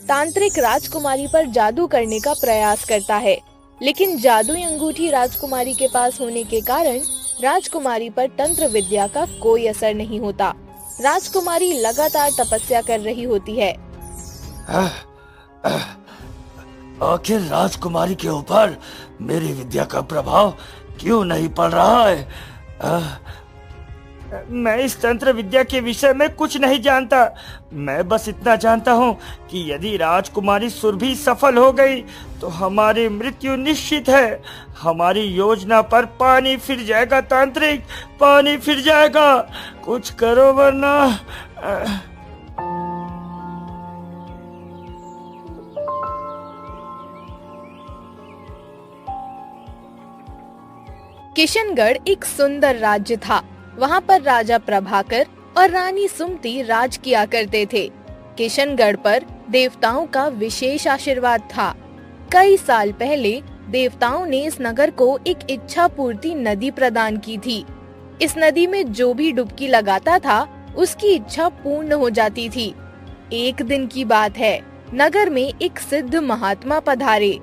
तांत्रिक राजकुमारी पर जादू करने का प्रयास करता है, लेकिन जादुई अंगूठी राजकुमारी के पास होने के कारण राजकुमारी पर तंत्र विद्या का कोई असर नहीं होता। राजकुमारी लगातार तपस्या कर रही होती है। आखिर राजकुमारी के ऊपर मेरी विद्या का प्रभाव क्यों नहीं पड़ रहा है? मैं इस तंत्र विद्या के विषय में कुछ नहीं जानता। मैं बस इतना जानता हूँ कि यदि राजकुमारी सुरभि सफल हो गई तो हमारी मृत्यु निश्चित है। हमारी योजना पर पानी फिर जाएगा तांत्रिक, पानी फिर जाएगा। कुछ करो वरना। किशनगढ़ एक सुंदर राज्य था। वहाँ पर राजा प्रभाकर और रानी सुमति राज किया करते थे। किशनगढ़ पर देवताओं का विशेष आशीर्वाद था। कई साल पहले देवताओं ने इस नगर को एक इच्छा पूर्ति नदी प्रदान की थी। इस नदी में जो भी डुबकी लगाता था उसकी इच्छा पूर्ण हो जाती थी। एक दिन की बात है, नगर में एक सिद्ध महात्मा पधारे।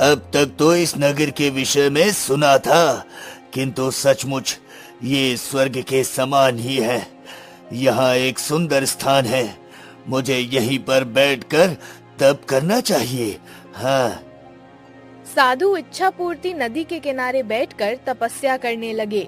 अब तक तो इस नगर के विषय में सुना था, किंतु सचमुच ये स्वर्ग के समान ही है। यहाँ एक सुंदर स्थान है, मुझे यहीं पर बैठकर तप करना चाहिए। हाँ। साधु इच्छा पूर्ति नदी के किनारे बैठकर तपस्या करने लगे।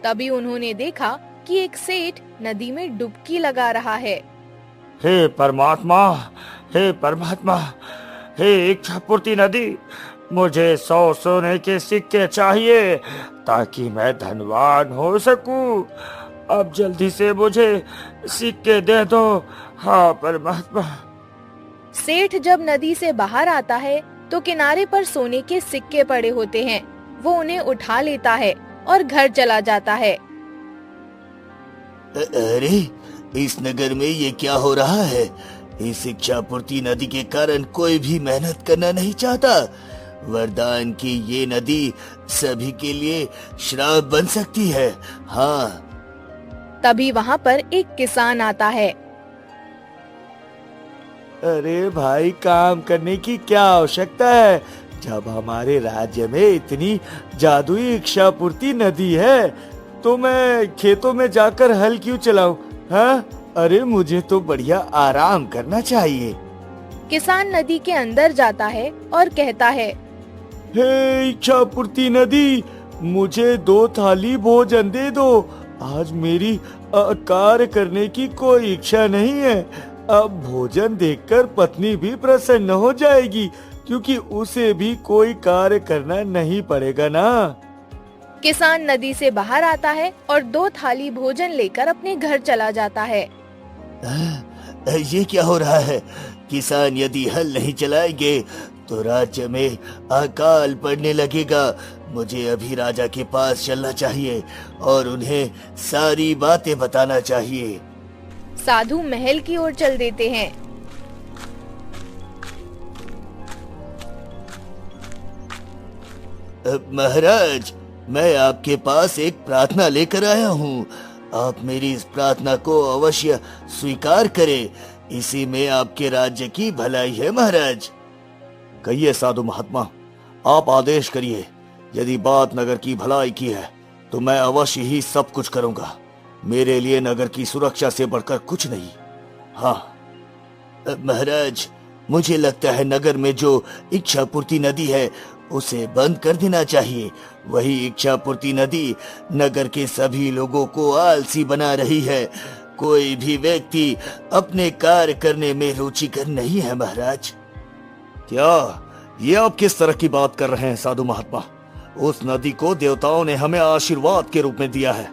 तभी उन्होंने देखा कि एक सेठ नदी में डुबकी लगा रहा है। हे परमात्मा, हे परमात्मा, हे इच्छा पूर्ति नदी, मुझे 100 सोने के सिक्के चाहिए ताकि मैं धनवान हो सकूं। अब जल्दी से मुझे सिक्के दे दो। हाँ परमात्मा। सेठ जब नदी से बाहर आता है तो किनारे पर सोने के सिक्के पड़े होते हैं। वो उन्हें उठा लेता है और घर चला जाता है। अरे, इस नगर में ये क्या हो रहा है? इस इच्छा पूर्ति नदी के कारण कोई भी मेहनत करना नहीं चाहता। वरदान की ये नदी सभी के लिए श्राप बन सकती है। हाँ। तभी वहाँ पर एक किसान आता है। अरे भाई, काम करने की क्या आवश्यकता है जब हमारे राज्य में इतनी जादुई इच्छा पूर्ति नदी है, तो मैं खेतों में जाकर हल क्यों चलाऊं? हाँ? अरे मुझे तो बढ़िया आराम करना चाहिए। किसान नदी के अंदर जाता है और कहता है, हे इच्छा पूर्ति नदी, मुझे 2 थाली भोजन दे दो। आज मेरी कार्य करने की कोई इच्छा नहीं है। अब भोजन देखकर पत्नी भी प्रसन्न हो जाएगी, क्योंकि उसे भी कोई कार्य करना नहीं पड़ेगा ना। किसान नदी से बाहर आता है और 2 थाली भोजन लेकर अपने घर चला जाता है। ये क्या हो रहा है? किसान यदि हल नहीं चलाएंगे तो राज्य में अकाल पड़ने लगेगा। मुझे अभी राजा के पास चलना चाहिए और उन्हें सारी बातें बताना चाहिए। साधु महल की ओर चल देते हैं। महाराज, मैं आपके पास एक प्रार्थना लेकर आया हूँ। आप मेरी इस प्रार्थना को अवश्य स्वीकार करें। इसी में आपके राज्य की भलाई है महाराज। कहिए साधु महात्मा, आप आदेश करिए। यदि बात नगर की भलाई की है तो मैं अवश्य ही सब कुछ करूंगा। मेरे लिए नगर की सुरक्षा से बढ़कर कुछ नहीं। हाँ महाराज, मुझे लगता है नगर में जो इच्छा पूर्ति नदी है उसे बंद कर देना चाहिए। वही इच्छा पूर्ति नदी नगर के सभी लोगों को आलसी बना रही है। कोई भी व्यक्ति अपने कार्य करने में रुचिकर नहीं है महाराज। क्या ये आप किस तरह की बात कर रहे हैं साधु महात्मा? उस नदी को देवताओं ने हमें आशीर्वाद के रूप में दिया है।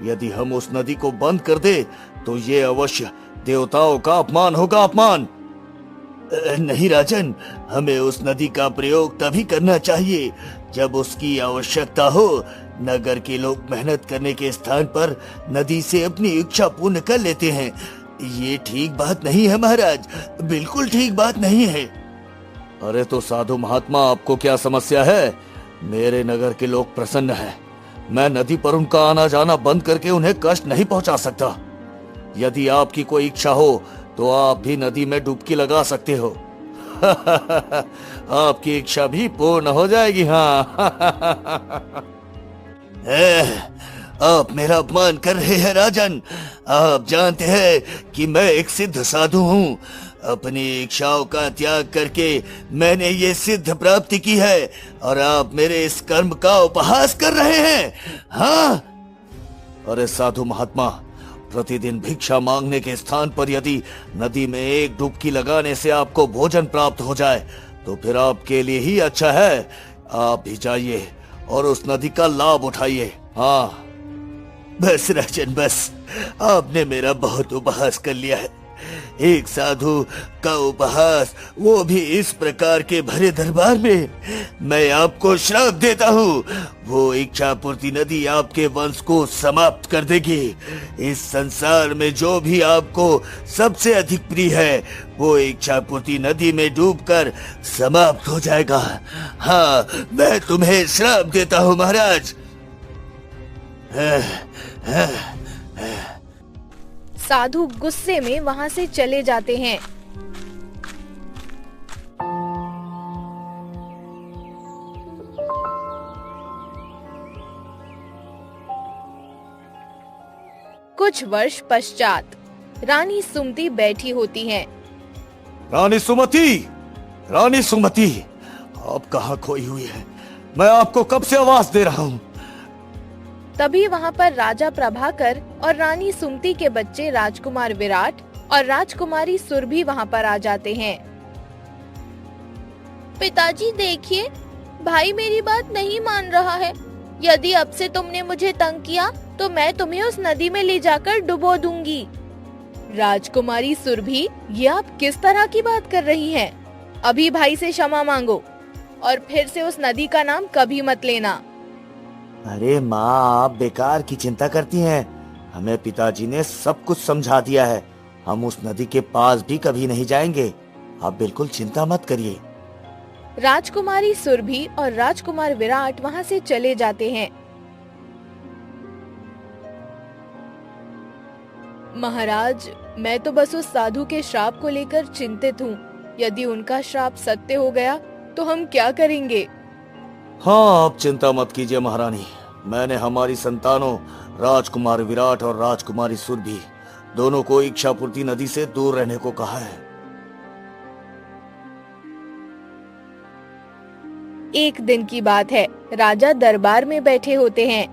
यदि हम उस नदी को बंद कर दे तो ये अवश्य देवताओं का अपमान होगा। अपमान नहीं राजन, हमें उस नदी का प्रयोग तभी करना चाहिए जब उसकी आवश्यकता हो। नगर के लोग मेहनत करने के स्थान पर नदी से अपनी इच्छा पूर्ण कर लेते हैं। ये ठीक बात नहीं है महाराज, बिल्कुल ठीक बात नहीं है। अरे तो साधु महात्मा, आपको क्या समस्या है? मेरे नगर के लोग प्रसन्न हैं। मैं नदी पर उनका आना जाना बंद करके उन्हें कष्ट नहीं पहुंचा सकता। यदि आपकी कोई इच्छा हो तो आप भी नदी में डुबकी लगा सकते हो। आपकी इच्छा भी पूर्ण हो जाएगी। हाँ। आप मेरा अपमान कर रहे हैं राजन। आप जानते हैं कि मैं एक सिद्ध साधु हूँ। अपनी इच्छाओं का त्याग करके मैंने ये सिद्ध प्राप्ति की है और आप मेरे इस कर्म का उपहास कर रहे हैं। हाँ। अरे साधु महात्मा, प्रतिदिन भिक्षा मांगने के स्थान पर यदि नदी में एक डुबकी लगाने से आपको भोजन प्राप्त हो जाए तो फिर आपके लिए ही अच्छा है। आप भी जाइए और उस नदी का लाभ उठाइए। हाँ। बस राजन बस, आपने मेरा बहुत उपहास कर लिया है। एक साधु का उपहास, वो भी इस प्रकार के भरे दरबार में। मैं आपको श्राप देता हूँ, वो इच्छा पूर्ति नदी आपके वंश को समाप्त कर देगी। इस संसार में जो भी आपको सबसे अधिक प्रिय है वो इच्छा पूर्ति नदी में डूबकर समाप्त हो जाएगा। हाँ, मैं तुम्हें श्राप देता हूँ महाराज। साधु गुस्से में वहां से चले जाते हैं। कुछ वर्ष पश्चात रानी सुमति बैठी होती हैं। रानी सुमति, रानी सुमति, आप कहाँ खोई हुई है? मैं आपको कब से आवाज दे रहा हूँ। तभी वहाँ पर राजा प्रभाकर और रानी सुमति के बच्चे राजकुमार विराट और राजकुमारी सुरभि वहाँ पर आ जाते हैं। पिताजी देखिए, भाई मेरी बात नहीं मान रहा है। यदि अब से तुमने मुझे तंग किया तो मैं तुम्हें उस नदी में ले जाकर डुबो दूंगी। राजकुमारी सुरभि, ये आप किस तरह की बात कर रही हैं? अभी भाई से क्षमा मांगो और फिर से उस नदी का नाम कभी मत लेना। अरे माँ, आप बेकार की चिंता करती हैं। हमें पिताजी ने सब कुछ समझा दिया है। हम उस नदी के पास भी कभी नहीं जाएंगे। आप बिल्कुल चिंता मत करिए। राजकुमारी सुरभि और राजकुमार विराट वहाँ से चले जाते हैं। महाराज, मैं तो बस उस साधु के श्राप को लेकर चिंतित हूँ। यदि उनका श्राप सत्य हो गया तो हम क्या करेंगे? हाँ, आप चिंता मत कीजिए महारानी। मैंने हमारी संतानों राजकुमार विराट और राजकुमारी सुरभि दोनों को इच्छा पूर्ति नदी से दूर रहने को कहा है। एक दिन की बात है, राजा दरबार में बैठे होते हैं।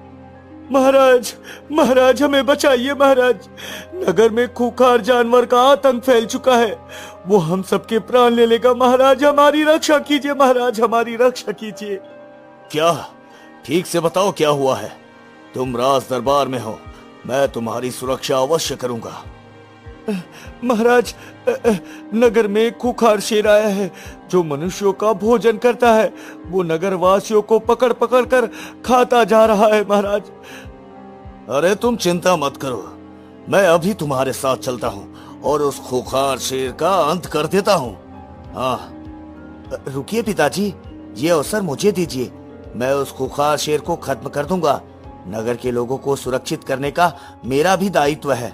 महाराज, महाराज हमें बचाइए महाराज। नगर में खूंखार जानवर का आतंक फैल चुका है। वो हम सबके प्राण ले लेगा। महाराज हमारी रक्षा कीजिए, महाराज हमारी रक्षा कीजिए। क्या? ठीक से बताओ क्या हुआ है? तुम राज दरबार में हो, मैं तुम्हारी सुरक्षा अवश्य करूंगा। महाराज, नगर में खूंखार शेर आया है जो मनुष्यों का भोजन करता है। वो नगर वासियों को पकड़ पकड़ कर खाता जा रहा है महाराज। अरे तुम चिंता मत करो, मैं अभी तुम्हारे साथ चलता हूँ और उस खूंखार शेर का अंत कर देता हूँ। हाँ, रुकिए पिताजी, ये अवसर मुझे दीजिए। मैं उस खूंखार शेर को खत्म कर दूंगा। नगर के लोगों को सुरक्षित करने का मेरा भी दायित्व है।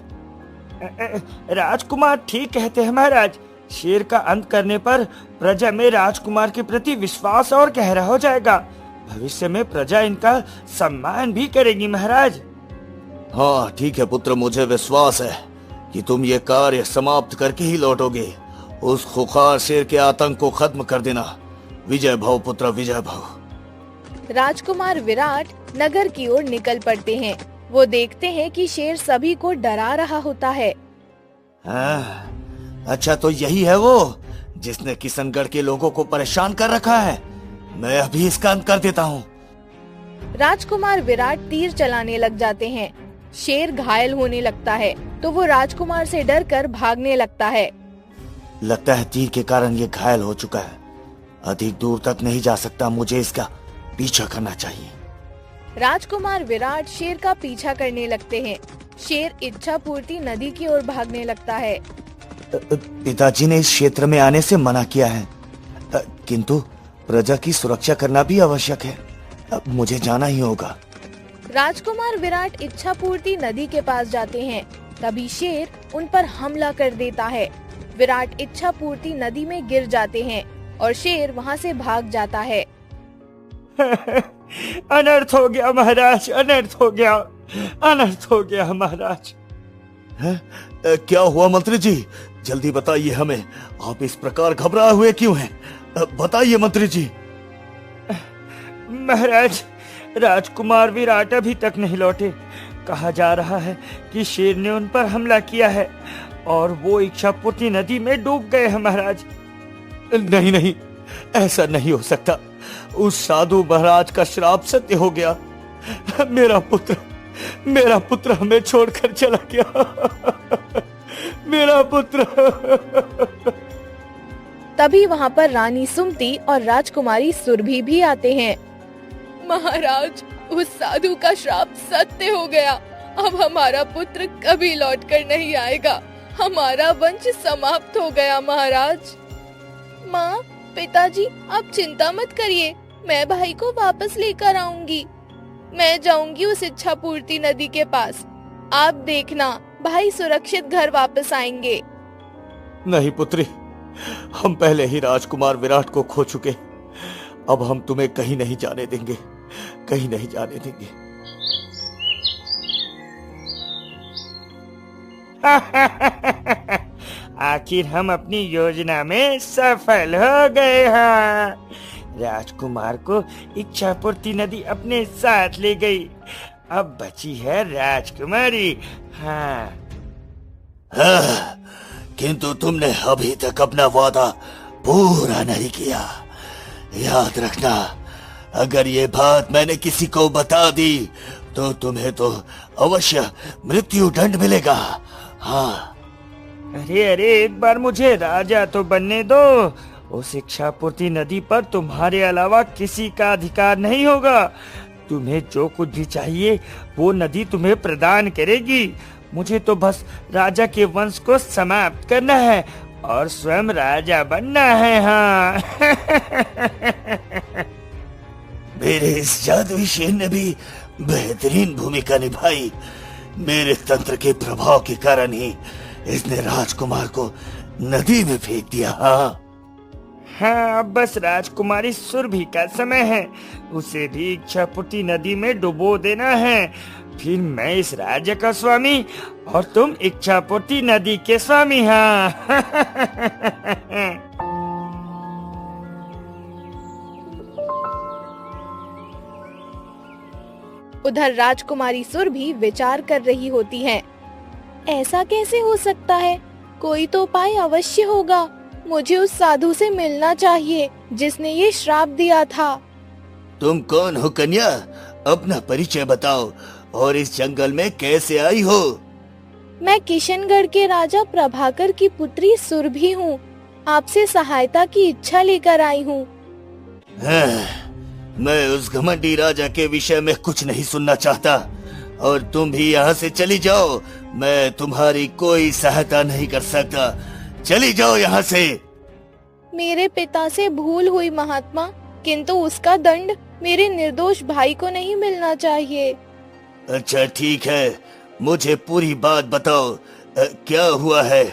राजकुमार ठीक कहते हैं महाराज। शेर का अंत करने पर प्रजा में राजकुमार के प्रति विश्वास और गहरा हो जाएगा। भविष्य में प्रजा इनका सम्मान भी करेगी महाराज। हाँ ठीक है पुत्र, मुझे विश्वास है कि तुम ये कार्य समाप्त करके ही लौटोगे। उस खूंखार शेर के आतंक को खत्म कर देना। विजय भव पुत्र, विजय भव। राजकुमार विराट नगर की ओर निकल पड़ते हैं। वो देखते हैं कि शेर सभी को डरा रहा होता है। अच्छा, तो यही है वो जिसने किशनगढ़ के लोगों को परेशान कर रखा है। मैं अभी इसका अंत कर देता हूँ। राजकुमार विराट तीर चलाने लग जाते हैं। शेर घायल होने लगता है तो वो राजकुमार से डरकर भागने लगता है। लगता है तीर के कारण ये घायल हो चुका है। अधिक दूर तक नहीं जा सकता, मुझे इसका पीछा करना चाहिए। राजकुमार विराट शेर का पीछा करने लगते हैं। शेर इच्छा पूर्ति नदी की ओर भागने लगता है। पिताजी ने इस क्षेत्र में आने से मना किया है, किंतु प्रजा की सुरक्षा करना भी आवश्यक है। अब मुझे जाना ही होगा। राजकुमार विराट इच्छा पूर्ति नदी के पास जाते हैं। तभी शेर उन पर हमला कर देता है। विराट इच्छा पूर्ति नदी में गिर जाते हैं और शेर वहाँ से भाग जाता है। अनर्थ हो गया महाराज, अनर्थ हो गया, अनर्थ हो गया महाराज। क्या हुआ मंत्री जी? जल्दी बताइए हमें, आप इस प्रकार घबराए हुए क्यों हैं? बताइए मंत्री जी। महाराज, राजकुमार विराट अभी तक नहीं लौटे। कहा जा रहा है कि शेर ने उन पर हमला किया है और वो इच्छापूर्ति नदी में डूब गए हैं महाराज। नहीं नहीं, ऐसा नहीं हो सकता। उस साधु महाराज का श्राप सत्य हो गया। मेरा पुत्र हमें छोड़कर चला गया। मेरा पुत्र। तभी वहाँ पर रानी सुमति और राजकुमारी सुरभि भी आते हैं। महाराज, उस साधु का श्राप सत्य हो गया। अब हमारा पुत्र कभी लौटकर नहीं आएगा। हमारा वंश समाप्त हो गया महाराज। माँ, पिताजी, आप चिंता मत करिए, मैं भाई को वापस लेकर आऊंगी। मैं जाऊंगी उस इच्छापूर्ति नदी के पास। आप देखना, भाई सुरक्षित घर वापस आएंगे। नहीं पुत्री, हम पहले ही राजकुमार विराट को खो चुके। अब हम तुम्हें कहीं नहीं जाने देंगे, कहीं नहीं जाने देंगे। आखिर हम अपनी योजना में सफल हो गए हैं। राजकुमार को इच्छापूर्ति नदी अपने साथ ले गई। अब बची है राजकुमारी। हाँ, किंतु तुमने अभी तक अपना वादा पूरा नहीं किया। याद रखना, अगर ये बात मैंने किसी को बता दी तो तुम्हें तो अवश्य मृत्यु दंड मिलेगा। हाँ। अरे एक बार मुझे राजा तो बनने दो। उस इच्छापूर्ति नदी पर तुम्हारे अलावा किसी का अधिकार नहीं होगा। तुम्हें जो कुछ भी चाहिए वो नदी तुम्हें प्रदान करेगी। मुझे तो बस राजा के वंश को समाप्त करना है और स्वयं राजा बनना है। हाँ। मेरे इस जादुई शेर ने भी बेहतरीन भूमिका निभाई। मेरे तंत्र के प्रभाव के कारण ही इसने राजकुमार को नदी में फेंक दिया। हाँ, अब बस राजकुमारी सुरभि का समय है। उसे भी इच्छापूर्ति नदी में डुबो देना है। फिर मैं इस राज्य का स्वामी और तुम इच्छापूर्ति नदी के स्वामी। हाँ। उधर राजकुमारी सुरभि विचार कर रही होती हैं। ऐसा कैसे हो सकता है? कोई तो उपाय अवश्य होगा। मुझे उस साधु से मिलना चाहिए जिसने ये श्राप दिया था। तुम कौन हो कन्या? अपना परिचय बताओ और इस जंगल में कैसे आई हो? मैं किशनगढ़ के राजा प्रभाकर की पुत्री सुरभि हूँ। आपसे सहायता की इच्छा लेकर आई हूँ। मैं उस घमंडी राजा के विषय में कुछ नहीं सुनना चाहता और तुम भी यहाँ से चली जाओ। मैं तुम्हारी कोई सहायता नहीं कर सकता। चली जाओ यहाँ से। मेरे पिता से भूल हुई महात्मा, किंतु उसका दंड मेरे निर्दोष भाई को नहीं मिलना चाहिए। अच्छा ठीक है, मुझे पूरी बात बताओ, क्या हुआ है?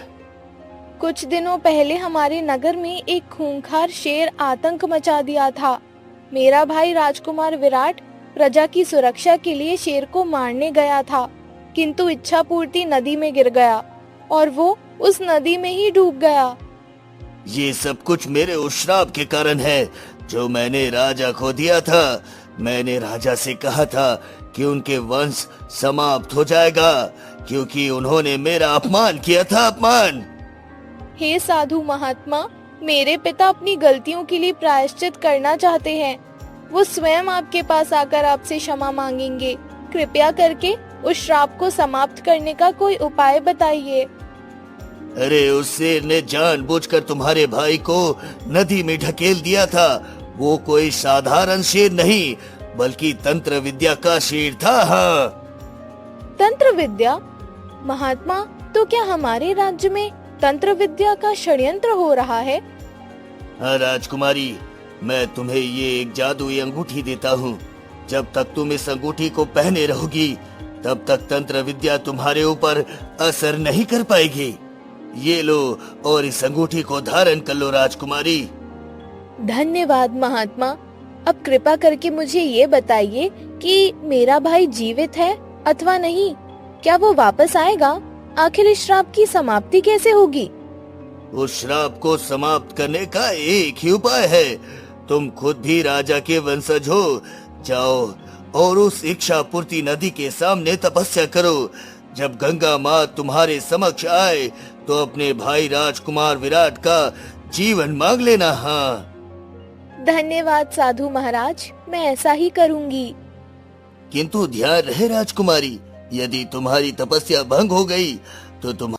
कुछ दिनों पहले हमारे नगर में एक खूंखार शेर आतंक मचा दिया था। मेरा भाई राजकुमार विराट प्रजा की सुरक्षा के लिए शेर को मारने गया था, किंतु इच्छापूर्ति नदी में गिर गया और वो उस नदी में ही डूब गया। ये सब कुछ मेरे उस श्राप के कारण है जो मैंने राजा को दिया था। मैंने राजा से कहा था कि उनके वंश समाप्त हो जाएगा क्योंकि उन्होंने मेरा अपमान किया था। अपमान। हे साधु महात्मा, मेरे पिता अपनी गलतियों के लिए प्रायश्चित करना चाहते हैं। वो स्वयं आपके पास आकर आपसे क्षमा मांगेंगे। कृपया करके उस श्राप को समाप्त करने का कोई उपाय बताइए। अरे उस शेर ने जानबूझकर तुम्हारे भाई को नदी में ढकेल दिया था। वो कोई साधारण शेर नहीं बल्कि तंत्र विद्या का शेर था। हाँ। तंत्र विद्या? महात्मा, तो क्या हमारे राज्य में तंत्र विद्या का षड्यंत्र हो रहा है? हाँ राजकुमारी, मैं तुम्हें ये एक जादुई अंगूठी देता हूँ। जब तक तुम इस अंगूठी को पहने रहोगी तब तक तंत्र विद्या तुम्हारे ऊपर असर नहीं कर पाएगी। ये लो और इस अंगूठी को धारण कर लो राजकुमारी। धन्यवाद महात्मा। अब कृपा करके मुझे ये बताइए कि मेरा भाई जीवित है अथवा नहीं। क्या वो वापस आएगा? आखिर इस श्राप की समाप्ति कैसे होगी? उस श्राप को समाप्त करने का एक ही उपाय है। तुम खुद भी राजा के वंशज हो। जाओ और उस इच्छापूर्ति नदी के सामने तपस्या करो। जब गंगा माँ तुम्हारे समक्ष आए तो अपने भाई राजकुमार विराट का जीवन मांग लेना। हाँ, धन्यवाद साधु महाराज, मैं ऐसा ही करूंगी। किंतु ध्यान रहे राजकुमारी, यदि तुम्हारी तपस्या भंग हो गई तो तुम